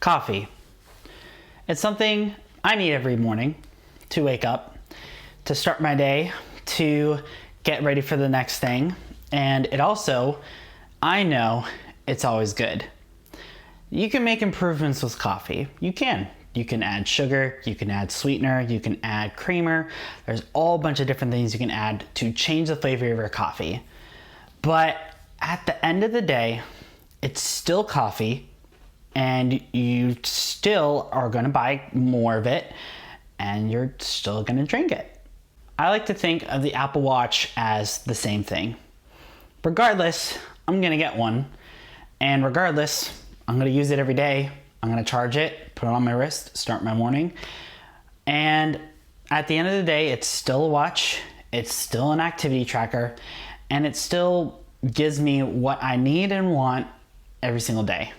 Coffee. It's something I need every morning to wake up, to start my day, to get ready for the next thing. And it also, I know it's always good. You can make improvements with coffee. You can. You can add sugar, you can add sweetener, you can add creamer. There's all a bunch of different things you can add to change the flavor of your coffee. But at the end of the day, it's still coffee, and you still are gonna buy more of it, and you're still gonna drink it. I like to think of the Apple Watch as the same thing. Regardless, I'm gonna get one, and regardless, I'm gonna use it every day. I'm gonna charge it, put it on my wrist, start my morning. And at the end of the day, it's still a watch, it's still an activity tracker, and it still gives me what I need and want every single day.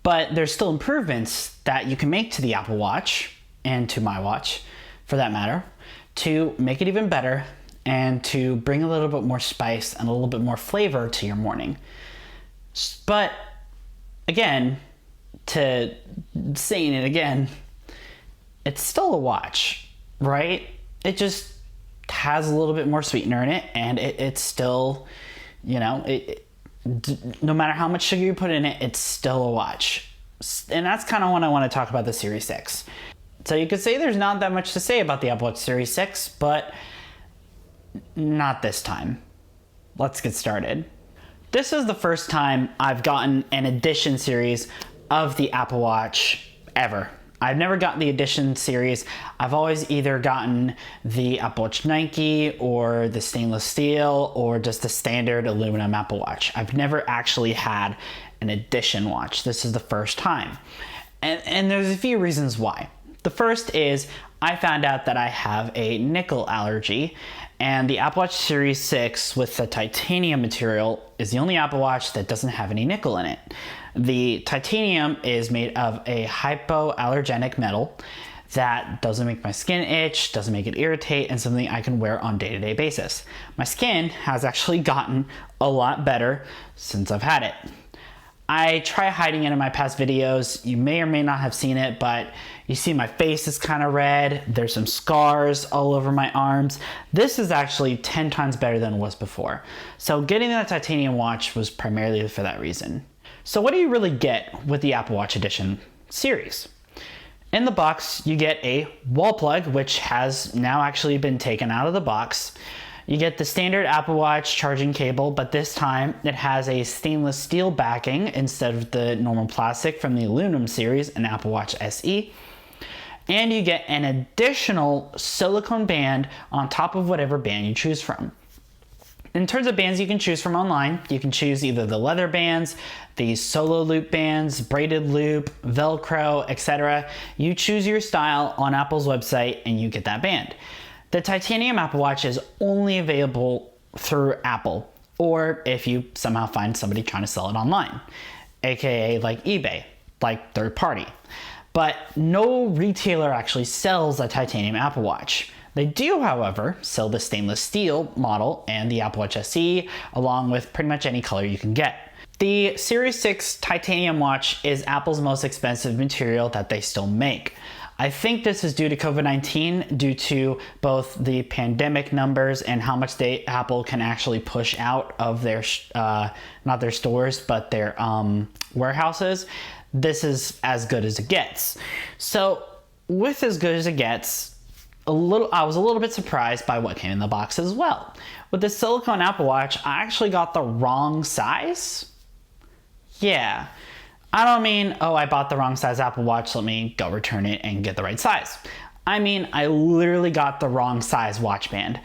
But there's still improvements that you can make to the Apple Watch, and to my watch, for that matter, to make it even better and to bring a little bit more spice and a little bit more flavor to your morning. But again, to saying it again, it's still a watch, right? It just has a little bit more sweetener in it, and it's still, no matter how much sugar you put in it, it's still a watch. And that's kind of what I want to talk about the Series 6. So you could say there's not that much to say about the Apple Watch Series 6, but not this time. Let's get started. This is the first time I've gotten an edition series of the Apple Watch ever. I've never gotten the edition series. I've always either gotten the Apple Watch Nike or the stainless steel or just the standard aluminum Apple Watch. I've never actually had an edition watch. This is the first time. And there's a few reasons why. The first is I found out that I have a nickel allergy, and the Apple Watch Series 6 with the titanium material is the only Apple Watch that doesn't have any nickel in it. The titanium is made of a hypoallergenic metal that doesn't make my skin itch, doesn't make it irritate, and something I can wear on a day-to-day basis. My skin has actually gotten a lot better since I've had it. I try hiding it in my past videos. You may or may not have seen it, but you see my face is kind of red. There's some scars all over my arms. This is actually 10 times better than it was before. So getting that titanium watch was primarily for that reason. So what do you really get with the Apple Watch Edition series? In the box, you get a wall plug, which has now actually been taken out of the box. You get the standard Apple Watch charging cable, but this time it has a stainless steel backing instead of the normal plastic from the aluminum series, an Apple Watch SE. And you get an additional silicone band on top of whatever band you choose from. In terms of bands you can choose from online, you can choose either the leather bands, the solo loop bands, braided loop, Velcro, etc. You choose your style on Apple's website and you get that band. The titanium Apple Watch is only available through Apple, or if you somehow find somebody trying to sell it online, aka like eBay, like third party. But no retailer actually sells a titanium Apple Watch. They do, however, sell the stainless steel model and the Apple Watch SE, along with pretty much any color you can get. The Series 6 titanium watch is Apple's most expensive material that they still make. I think this is due to COVID-19, due to both the pandemic numbers and how much Apple can actually push out of their, not their stores, but their warehouses. This is as good as it gets. So with as good as it gets, I was a little bit surprised by what came in the box as well. With the silicone Apple Watch, I actually got the wrong size. Yeah. I don't mean, oh, I bought the wrong size Apple Watch, let me go return it and get the right size. I mean, I literally got the wrong size watch band.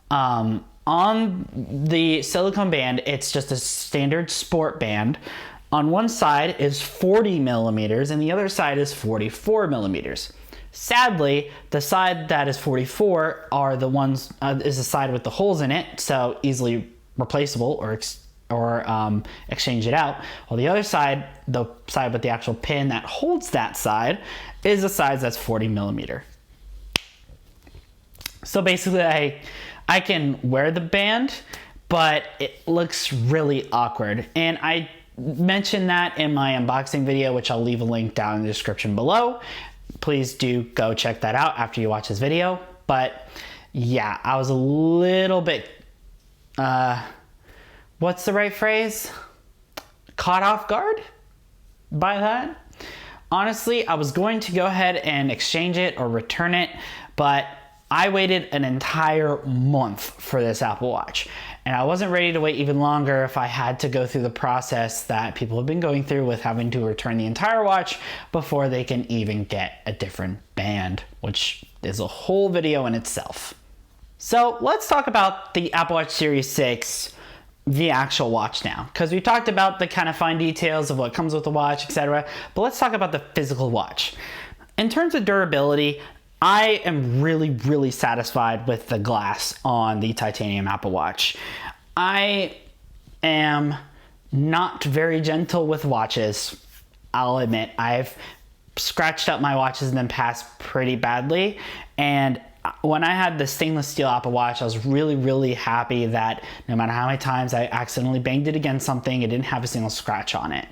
On the silicone band, it's just a standard sport band. On one side is 40 millimeters and the other side is 44 millimeters. Sadly, the side that is 44 is the side with the holes in it, so easily replaceable or exchange it out. While the other side, the side with the actual pin that holds that side, is the size that's 40 millimeter. So basically I can wear the band, but it looks really awkward. And I mention that in my unboxing video, which I'll leave a link down in the description below. Please do go check that out after you watch this video. But yeah, I was a little bit, what's the right phrase? Caught off guard by that. Honestly, I was going to go ahead and exchange it or return it, but I waited an entire month for this Apple Watch, and I wasn't ready to wait even longer if I had to go through the process that people have been going through with having to return the entire watch before they can even get a different band, which is a whole video in itself. So let's talk about the Apple Watch Series 6, the actual watch now, because we talked about the kind of fine details of what comes with the watch, etc. But let's talk about the physical watch. In terms of durability, I am really satisfied with the glass on the titanium Apple Watch. I am not very gentle with watches. I'll admit, I've scratched up my watches in the past pretty badly, and when I had the stainless steel Apple Watch, I was really happy that no matter how many times I accidentally banged it against something, it didn't have a single scratch on it.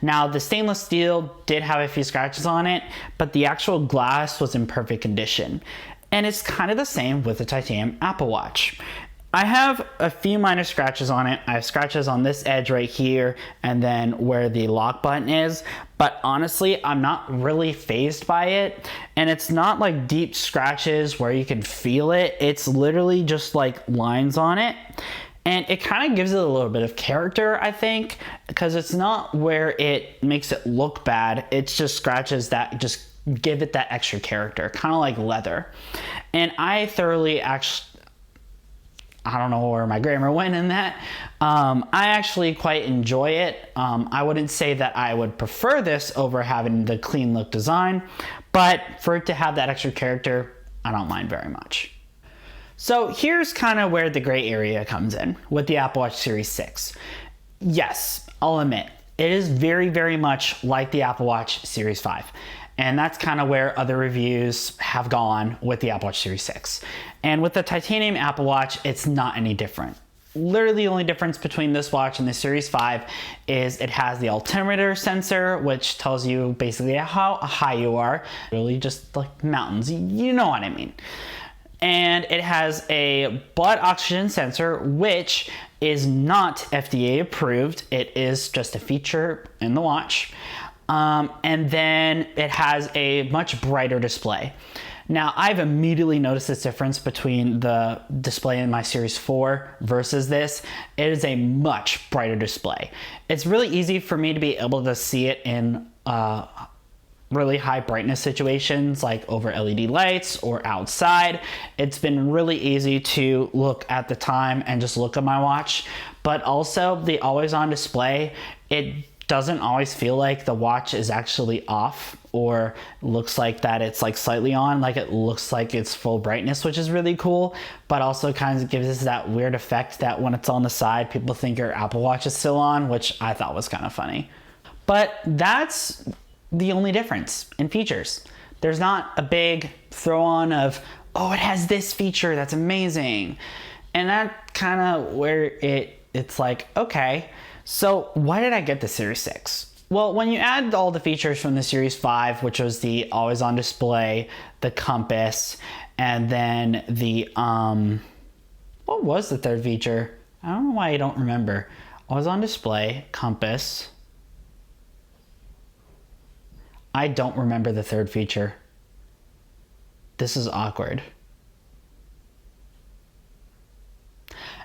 Now, the stainless steel did have a few scratches on it, but the actual glass was in perfect condition. And it's kind of the same with the titanium Apple Watch. I have a few minor scratches on it. I have scratches on this edge right here and then where the lock button is, but honestly, I'm not really fazed by it. And it's not like deep scratches where you can feel it. It's literally just like lines on it. And it kind of gives it a little bit of character, I think, because it's not where it makes it look bad. It's just scratches that just give it that extra character, kind of like leather. And I thoroughly I don't know where my grammar went in that. I actually quite enjoy it. I wouldn't say that I would prefer this over having the clean look design, but for it to have that extra character, I don't mind very much. So here's kind of where the gray area comes in with the Apple Watch Series 6. Yes, I'll admit, it is very much like the Apple Watch Series 5. And that's kind of where other reviews have gone with the Apple Watch Series 6. And with the titanium Apple Watch, it's not any different. Literally the only difference between this watch and the Series 5 is it has the altimeter sensor, which tells you basically how high you are. Really just like mountains, you know what I mean. And it has a blood oxygen sensor, which is not FDA approved. It is just a feature in the watch. And then it has a much brighter display. Now, I've immediately noticed this difference between the display in my Series 4 versus this. It is a much brighter display. It's really easy for me to be able to see it in really high brightness situations like over LED lights or outside. It's been really easy to look at the time and just look at my watch, but also the always on display, it doesn't always feel like the watch is actually off or looks like that it's like slightly on, like it looks like it's full brightness, which is really cool, but also kind of gives us that weird effect that when it's on the side, people think your Apple Watch is still on, which I thought was kind of funny. But that's the only difference in features. There's not a big throw on of, oh, it has this feature that's amazing. And that kind of where it's like, okay, so why did I get the Series 6? Well, when you add all the features from the Series 5, which was the always on display, the compass, and then the, what was the third feature? I don't know why I don't remember. Always on display, compass. I don't remember the third feature. This is awkward.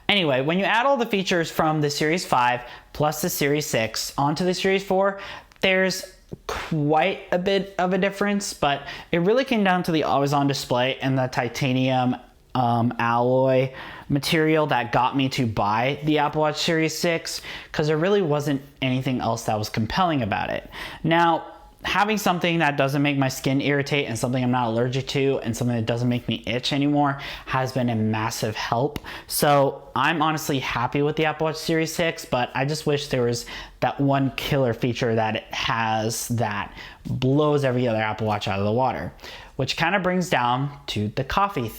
Anyway, when you add all the features from the Series 5 plus the Series 6 onto the Series 4, there's quite a bit of a difference, but it really came down to the always on display and the titanium alloy material that got me to buy the Apple Watch Series 6, because there really wasn't anything else that was compelling about it. Now, having something that doesn't make my skin irritate and something I'm not allergic to and something that doesn't make me itch anymore has been a massive help. So I'm honestly happy with the Apple Watch Series 6, but I just wish there was that one killer feature that it has that blows every other Apple Watch out of the water, which kind of brings down to the coffee,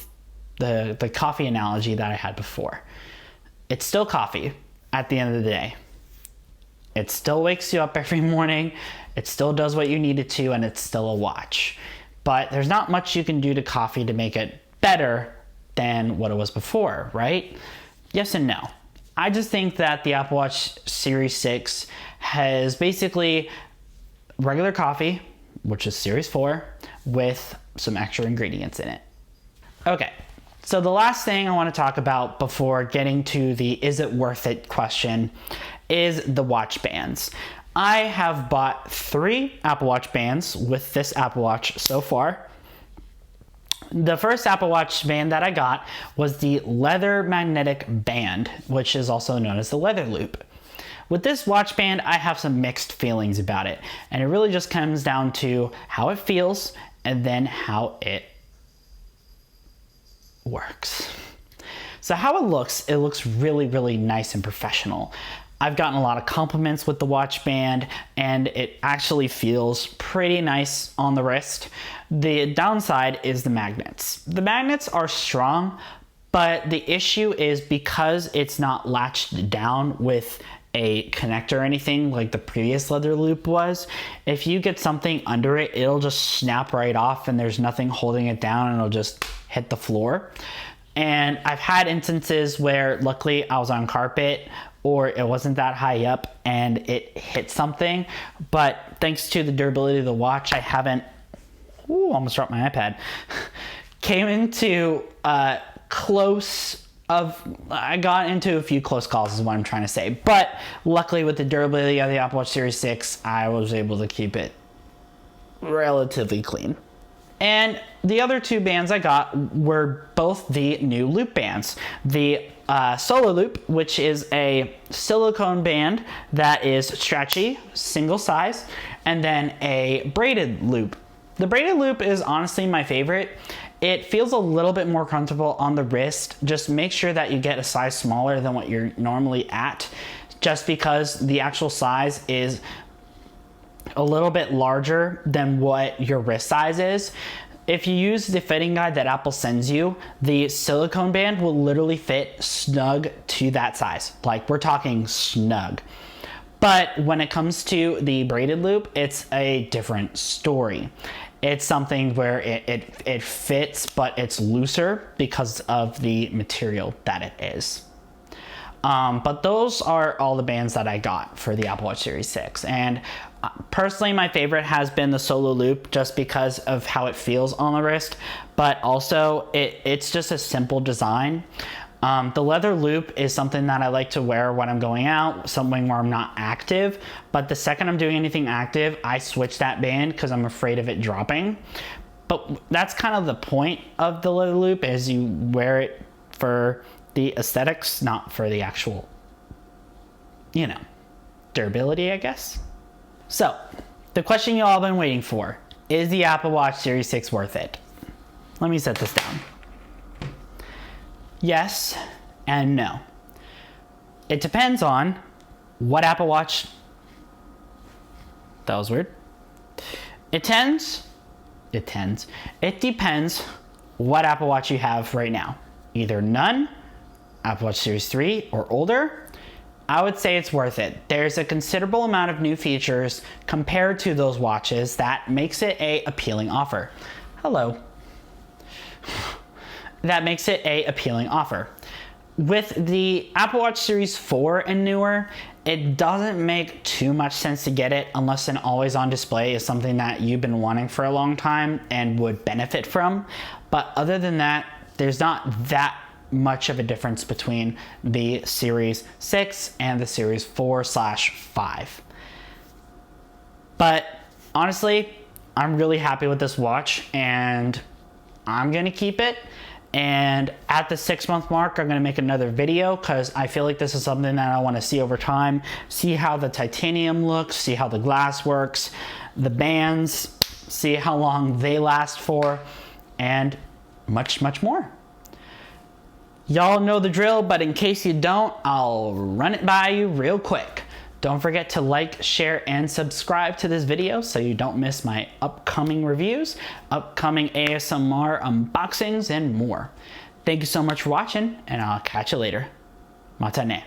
the coffee analogy that I had before. It's still coffee at the end of the day. It still wakes you up every morning. It still does what you need it to, and it's still a watch. But there's not much you can do to coffee to make it better than what it was before, right? Yes and no. I just think that the Apple Watch Series 6 has basically regular coffee, which is Series 4, with some extra ingredients in it. Okay, so the last thing I want to talk about before getting to the is it worth it question is the watch bands. I have bought 3 Apple Watch bands with this Apple Watch so far. The first Apple Watch band that I got was the leather magnetic band, which is also known as the leather loop. With this watch band, I have some mixed feelings about it, and it really just comes down to how it feels and then how it works. So how it looks really, really nice and professional. I've gotten a lot of compliments with the watch band, and it actually feels pretty nice on the wrist. The downside is the magnets. The magnets are strong, but the issue is because it's not latched down with a connector or anything like the previous leather loop was, if you get something under it, it'll just snap right off and there's nothing holding it down and it'll just hit the floor. And I've had instances where luckily I was on carpet or it wasn't that high up and it hit something, but thanks to the durability of the watch, I haven't, almost dropped my iPad, came into I got into a few close calls is what I'm trying to say. But luckily with the durability of the Apple Watch Series 6, I was able to keep it relatively clean. And the other 2 bands I got were both the new loop bands. The Solo Loop, which is a silicone band that is stretchy, single size, and then a braided loop. The braided loop is honestly my favorite. It feels a little bit more comfortable on the wrist. Just make sure that you get a size smaller than what you're normally at, just because the actual size is a little bit larger than what your wrist size is. If you use the fitting guide that Apple sends you, the silicone band will literally fit snug to that size. Like, we're talking snug. But when it comes to the braided loop, it's a different story. It's something where it fits, but it's looser because of the material that it is. But those are all the bands that I got for the Apple Watch Series 6. And personally, my favorite has been the Solo Loop just because of how it feels on the wrist. But also, it's just a simple design. The leather loop is something that I like to wear when I'm going out, something where I'm not active. But the second I'm doing anything active, I switch that band because I'm afraid of it dropping. But that's kind of the point of the leather loop, is you wear it for the aesthetics, not for the actual, durability, I guess. So, the question you all been waiting for, is the Apple Watch Series 6 worth it? Let me set this down. Yes and no. It depends on what Apple Watch. That was weird. It depends what Apple Watch you have right now. Either none, Apple Watch Series 3 or older. I would say it's worth it. There's a considerable amount of new features compared to those watches that makes it a appealing offer. Hello. That makes it a appealing offer. With the Apple Watch Series 4 and newer, it doesn't make too much sense to get it unless an always-on display is something that you've been wanting for a long time and would benefit from. But other than that, there's not that much of a difference between the Series 6 and the Series 4/5. But honestly, I'm really happy with this watch and I'm gonna keep it. And at the 6-month mark, I'm gonna make another video because I feel like this is something that I wanna see over time, see how the titanium looks, see how the glass works, the bands, see how long they last for, and much, much more. Y'all know the drill, but in case you don't, I'll run it by you real quick. Don't forget to like, share, and subscribe to this video so you don't miss my upcoming reviews, upcoming ASMR unboxings, and more. Thank you so much for watching, and I'll catch you later. Matane.